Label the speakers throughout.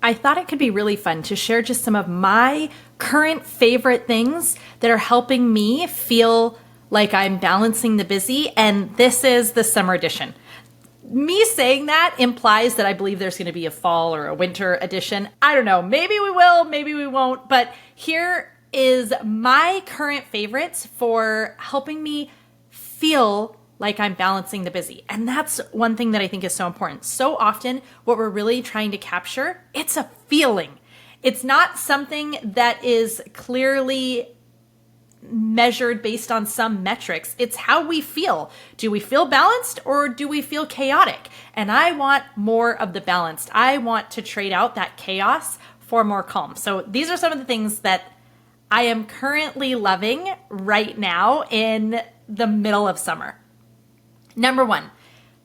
Speaker 1: I thought it could be really fun to share just some of my current favorite things that are helping me feel like I'm balancing the busy. And this is the summer edition. Me saying that implies that I believe there's going to be a fall or a winter edition. I don't know. Maybe we will, maybe we won't. But here is my current favorites for helping me feel like I'm balancing the busy. And that's one thing that I think is so important. So often what we're really trying to capture, it's a feeling. It's not something that is clearly measured based on some metrics. It's how we feel. Do we feel balanced or do we feel chaotic? And I want more of the balanced. I want to trade out that chaos for more calm. So these are some of the things that I am currently loving right now in the middle of summer. Number 1,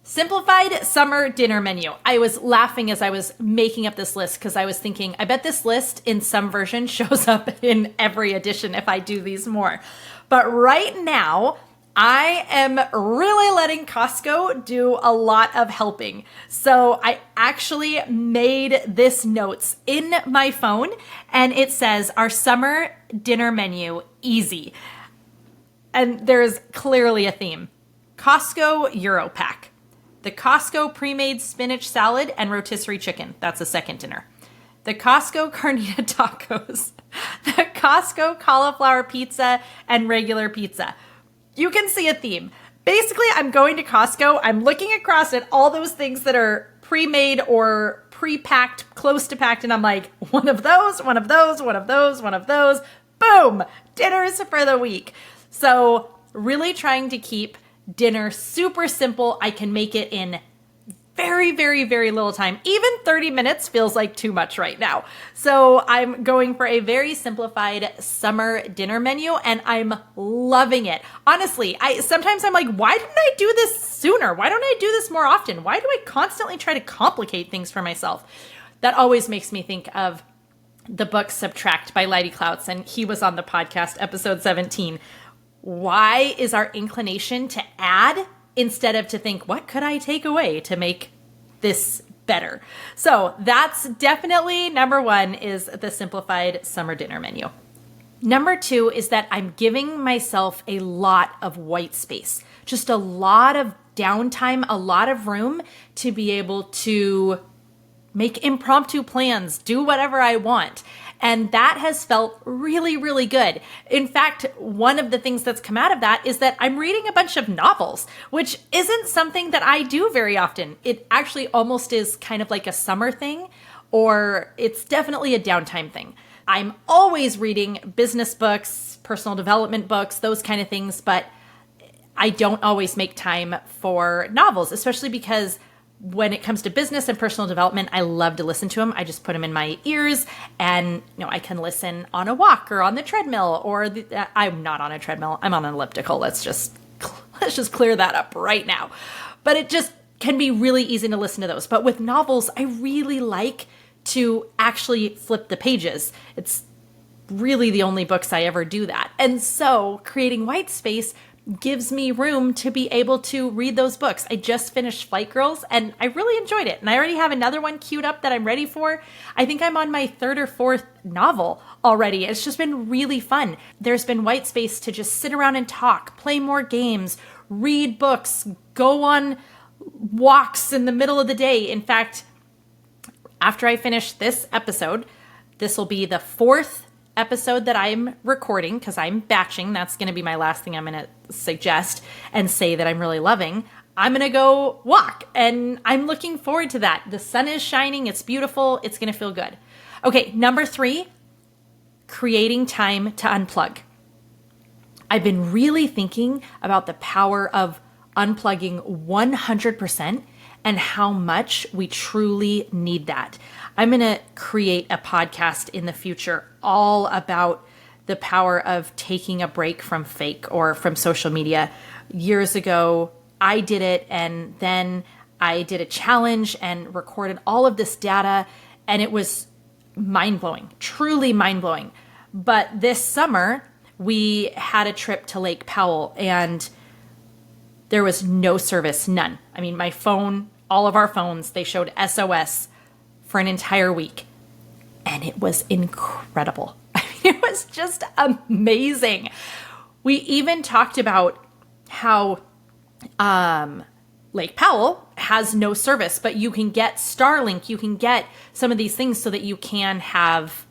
Speaker 1: simplified summer dinner menu. I was laughing as I was making up this list because I was thinking, I bet this list in some version shows up in every edition if I do these more. But right now, I am really letting Costco do a lot of helping. So I actually made this notes in my phone, and it says, our summer dinner menu, easy. And there's clearly a theme. Costco Euro Pack. The Costco pre-made spinach salad and rotisserie chicken. That's a second dinner. The Costco carnita tacos. The Costco cauliflower pizza and regular pizza. You can see a theme. Basically, I'm going to Costco. I'm looking across at all those things that are pre-made or pre-packed, close to packed, and I'm like, one of those, one of those, one of those, one of those. Boom! Dinners for the week. So really trying to keep dinner super simple. I can make it in very, very, very little time. Even 30 minutes feels like too much right now. So I'm going for a very simplified summer dinner menu and I'm loving it. Honestly, sometimes I'm like, why didn't I do this sooner? Why don't I do this more often? Why do I constantly try to complicate things for myself? That always makes me think of the book Subtract by Leidy Clouts, and he was on the podcast, episode 17. Why is our inclination to add instead of to think, what could I take away to make this better? So that's definitely number 1 is the simplified summer dinner menu. Number 2 is that I'm giving myself a lot of white space, just a lot of downtime, a lot of room to be able to make impromptu plans, do whatever I want. And that has felt really, really good. In fact, one of the things that's come out of that is that I'm reading a bunch of novels, which isn't something that I do very often. It actually almost is kind of like a summer thing, or it's definitely a downtime thing. I'm always reading business books, personal development books, those kind of things, but I don't always make time for novels, especially because when it comes to business and personal development, I love to listen to them. I just put them in my ears and, I can listen on a walk or on the treadmill I'm not on a treadmill. I'm on an elliptical. Let's just clear that up right now. But it just can be really easy to listen to those. But with novels, I really like to actually flip the pages. It's really the only books I ever do that. And so creating white space gives me room to be able to read those books. I just finished Flight Girls and I really enjoyed it. And I already have another one queued up that I'm ready for. I think I'm on my 3rd or 4th novel already. It's just been really fun. There's been white space to just sit around and talk, play more games, read books, go on walks in the middle of the day. In fact, after I finish this episode, this will be the 4th episode that I'm recording because I'm batching. That's going to be my last thing I'm going to suggest and say that I'm really loving. I'm going to go walk and I'm looking forward to that. The sun is shining. It's beautiful. It's going to feel good. Okay. Number 3, creating time to unplug. I've been really thinking about the power of unplugging 100% and how much we truly need that. I'm going to create a podcast in the future all about the power of taking a break from fake or from social media. Years ago, I did it, and then I did a challenge and recorded all of this data, and it was mind-blowing, truly mind-blowing. But this summer, we had a trip to Lake Powell, and there was no service, none. I mean, my phone, all of our phones, they showed SOS for an entire week. and it was incredible. I mean, it was just amazing. We even talked about how Lake Powell has no service, but you can get Starlink, you can get some of these things so that you can have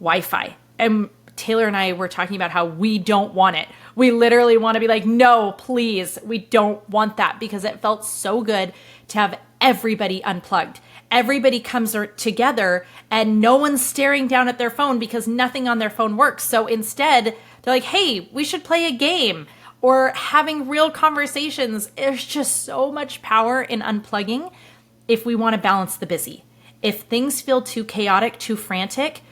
Speaker 1: Wi-Fi. And Taylor and I were talking about how we don't want it. We literally want to be like, no, please, we don't want that, because it felt so good to have everybody unplugged. Everybody comes together and no one's staring down at their phone because nothing on their phone works. So instead, they're like, hey, we should play a game, or having real conversations. There's just so much power in unplugging if we want to balance the busy. If things feel too chaotic, too frantic,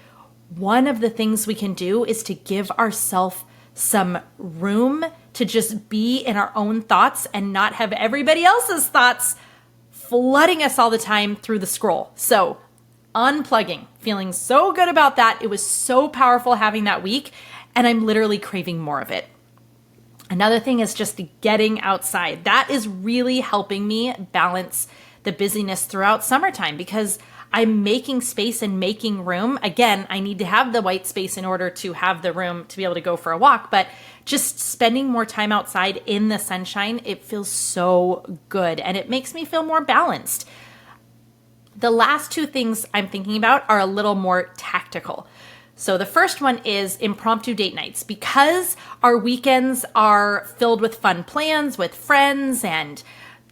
Speaker 1: one of the things we can do is to give ourselves some room to just be in our own thoughts and not have everybody else's thoughts flooding us all the time through the scroll. So unplugging, feeling so good about that. It was so powerful having that week, and I'm literally craving more of it. Another thing is just getting outside. That is really helping me balance the busyness throughout summertime, because I'm making space and making room. Again, I need to have the white space in order to have the room to be able to go for a walk, but just spending more time outside in the sunshine, it feels so good, and it makes me feel more balanced. The last two things I'm thinking about are a little more tactical. So the first one is impromptu date nights. Because our weekends are filled with fun plans with friends and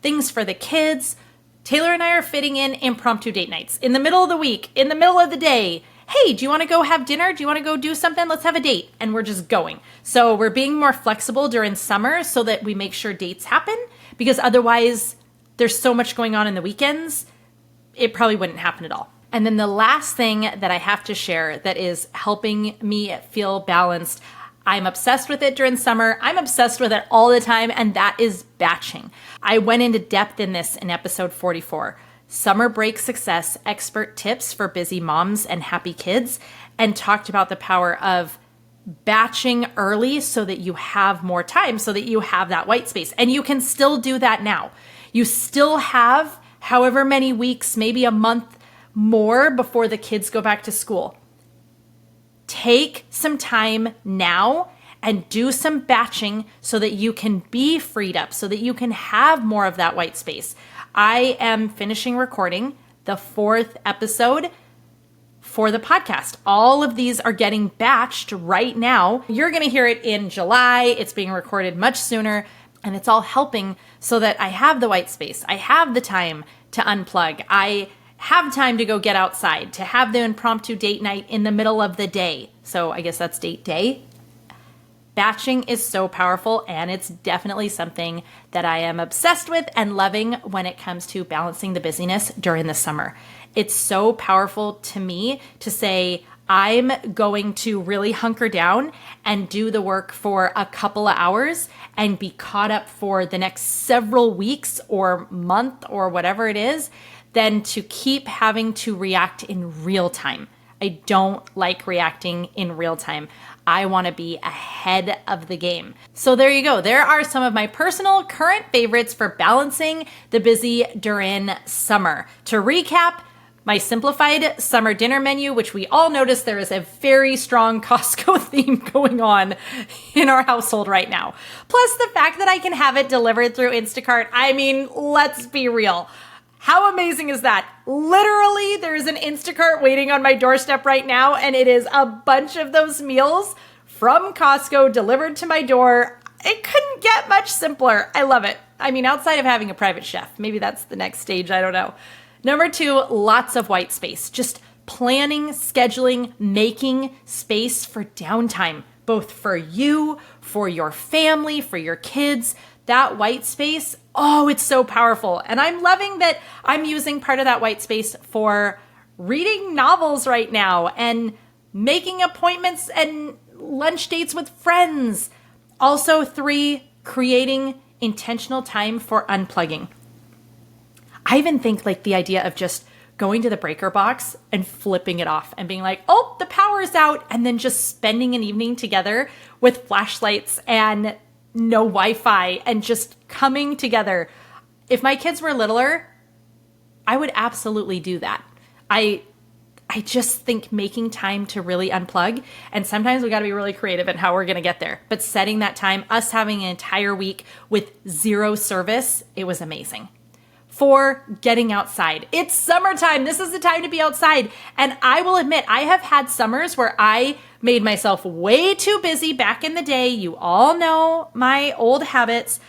Speaker 1: things for the kids, Taylor and I are fitting in impromptu date nights in the middle of the week, in the middle of the day. Hey, do you want to go have dinner? Do you want to go do something? Let's have a date. And we're just going. So we're being more flexible during summer so that we make sure dates happen, because otherwise there's so much going on in the weekends, it probably wouldn't happen at all. And then the last thing that I have to share that is helping me feel balanced, I'm obsessed with it during summer. I'm obsessed with it all the time, and that is batching. I went into depth in this in episode 44, Summer Break Success, Expert Tips for Busy Moms and Happy Kids, and talked about the power of batching early so that you have more time, so that you have that white space. And you can still do that now. You still have however many weeks, maybe a month more before the kids go back to school. Take some time now and do some batching so that you can be freed up, so that you can have more of that white space. I am finishing recording the 4th episode for the podcast. All of these are getting batched right now. You're going to hear it in July. It's being recorded much sooner, and it's all helping so that I have the white space. I have the time to unplug. I have time to go get outside, to have the impromptu date night in the middle of the day. So I guess that's date day. Batching is so powerful, and it's definitely something that I am obsessed with and loving when it comes to balancing the busyness during the summer. It's so powerful to me to say, I'm going to really hunker down and do the work for a couple of hours and be caught up for the next several weeks or month or whatever it is, than to keep having to react in real time. I don't like reacting in real time. I want to be ahead of the game. So there you go. There are some of my personal current favorites for balancing the busy during summer. To recap, my simplified summer dinner menu, which we all notice there is a very strong Costco theme going on in our household right now. Plus the fact that I can have it delivered through Instacart. I mean, let's be real. How amazing is that? Literally, there's an Instacart waiting on my doorstep right now, and it is a bunch of those meals from Costco delivered to my door. It couldn't get much simpler. I love it. I mean, outside of having a private chef, maybe that's the next stage, I don't know. Number 2, lots of white space. Just planning, scheduling, making space for downtime, both for you, for your family, for your kids. That white space, oh, it's so powerful. And I'm loving that I'm using part of that white space for reading novels right now and making appointments and lunch dates with friends. Also 3, creating intentional time for unplugging. I even think like the idea of just going to the breaker box and flipping it off and being like, oh, the power's out. And then just spending an evening together with flashlights and no Wi-Fi and just coming together. If my kids were littler, I would absolutely do that. I I just think making time to really unplug, and sometimes we got to be really creative in how we're going to get there, but setting that time, us having an entire week with zero service, it was amazing. 4, getting outside. It's summertime. This is the time to be outside. And I will admit, I have had summers where I made myself way too busy back in the day. You all know my old habits.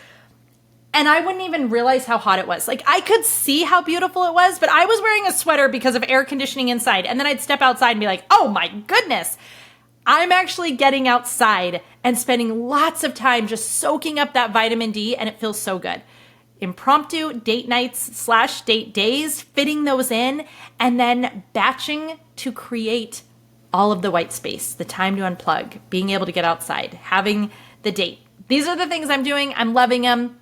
Speaker 1: And I wouldn't even realize how hot it was. Like, I could see how beautiful it was, but I was wearing a sweater because of air conditioning inside. And then I'd step outside and be like, oh my goodness. I'm actually getting outside and spending lots of time just soaking up that vitamin D, and it feels so good. Impromptu date nights / date days, fitting those in, and then batching to create all of the white space, the time to unplug, being able to get outside, having the date. These are the things I'm doing. I'm loving them.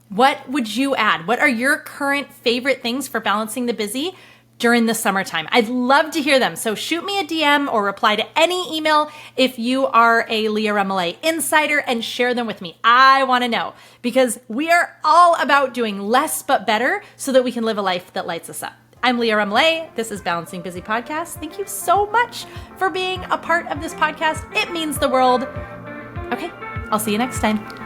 Speaker 1: What would you add? What are your current favorite things for balancing the busy during the summertime? I'd love to hear them. So shoot me a DM or reply to any email if you are a Leah Remillet insider and share them with me. I want to know, because we are all about doing less but better so that we can live a life that lights us up. I'm Leah Remillet. This is Balancing Busy Podcast. Thank you so much for being a part of this podcast. It means the world. Okay, I'll see you next time.